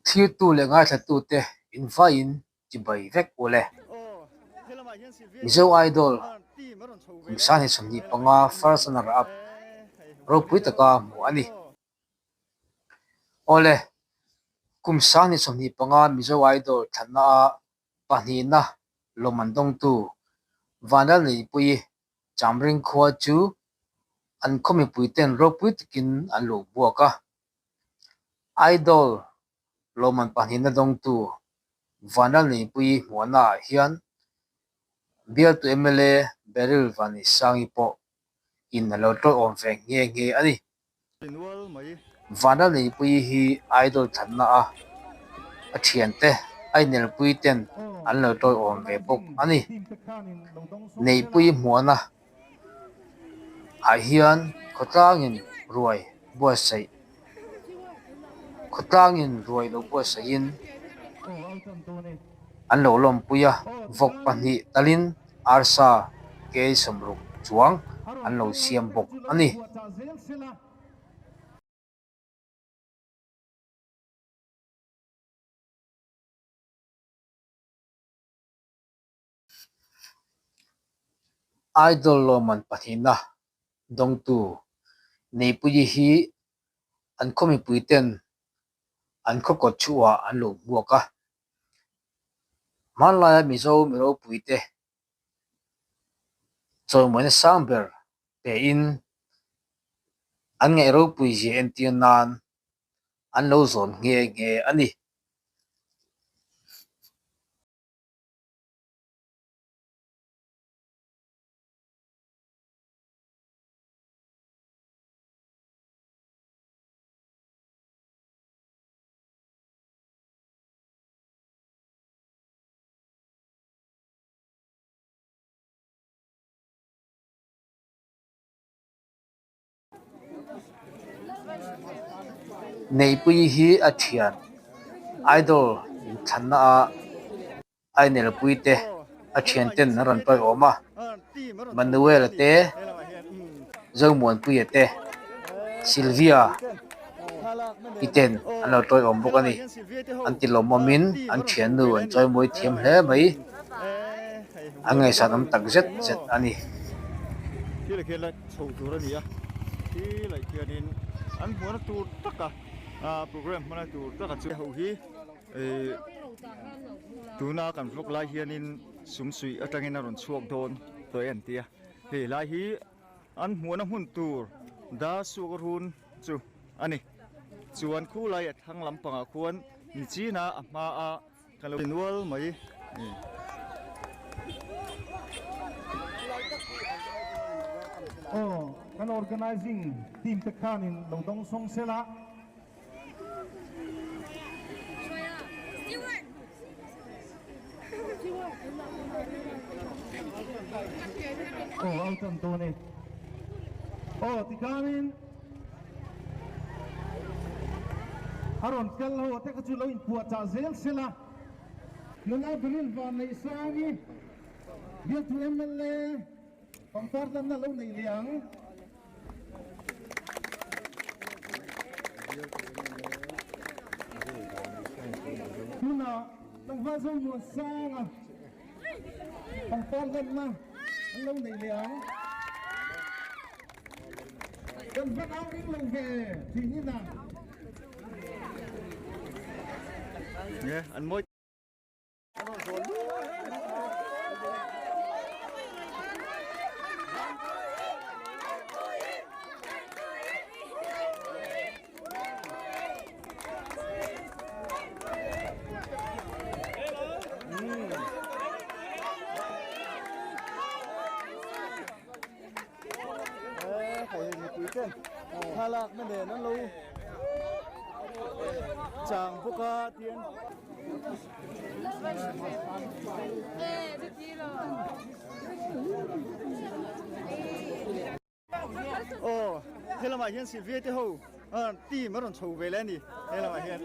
thir tu le ngai thla tu te invite in chi bai vek ole Mizo Idol kumsan hi somni panga first runner up ropui taka hmuah ani ole kumsan hi somni panga Mizo Idol thlanna a pahnina lomandong tu vanal Neihpuii chamring khua chu an khomi puiten ropui takin an lo buaka idol loman pahnina dong tu vanal Neihpuii hmuahna hian bial tu MLA Beril Vani sangi po in lo tro om ve nge ani vanal Neihpuii hi idol thanna a thiante ai nel puiten an lo tro om ve bok ani Neihpuii hmuahna a hian khotlangin ruai buasai khotlangin ruai lo buasai in an lo lom puya vok pahnih talin arsa ke somruk chuang an lo siam bok ani idol loman pahnina dong tu Neihpuii hi an khomi puiten an khokot chua an lo buaka manlaya Mizo miro puite chawmawina sangber pe in an ngai ropui ji entian nan an lo zon nge ani Neihpuii hi a thian idol in thanna a ai nel puite a thian ten na ran pai oma Manuel te Zomuan pui te Sylvia iten an lo troi om bok ani an ti lom omin an thian nu an choi moi thiam hle mai angai sanam tak zet aniที่เลยเขียนเลยโชว์ตัวนี้อ่ะที่เลยเขียนอันหัวนักตูตักกะโปรแกรมมันตูตักกะชื่อหูฮีตัวน่ากันฟลุกลายเขียนสุ่มสุยตั้งให้นารอนช่วงโดนตัวเอ็นเตียลายฮีอันหัวนักหุ่นตูดาสุกรุนจูอันนี้ส่วนคู่ลายทั้งลำปังควรนิจีน่ามากันเลยนัวไหมkan organizing team tekan in longdong song sela alton tone tikamin haron kel ho te ka chu lo in puat cha zel sela nana bilil van nei sangi dia tu MLA pangpartan na lo nei liang Tuna, nang vaso mo sang pangpartan na ang lo nei liang dan vat ang lo ve tingin na anh mới halak na din ang low chang buka tien thế là mà hiện Sylvia thế hậu ti mà còn chầu về lên đi thế là mà hiện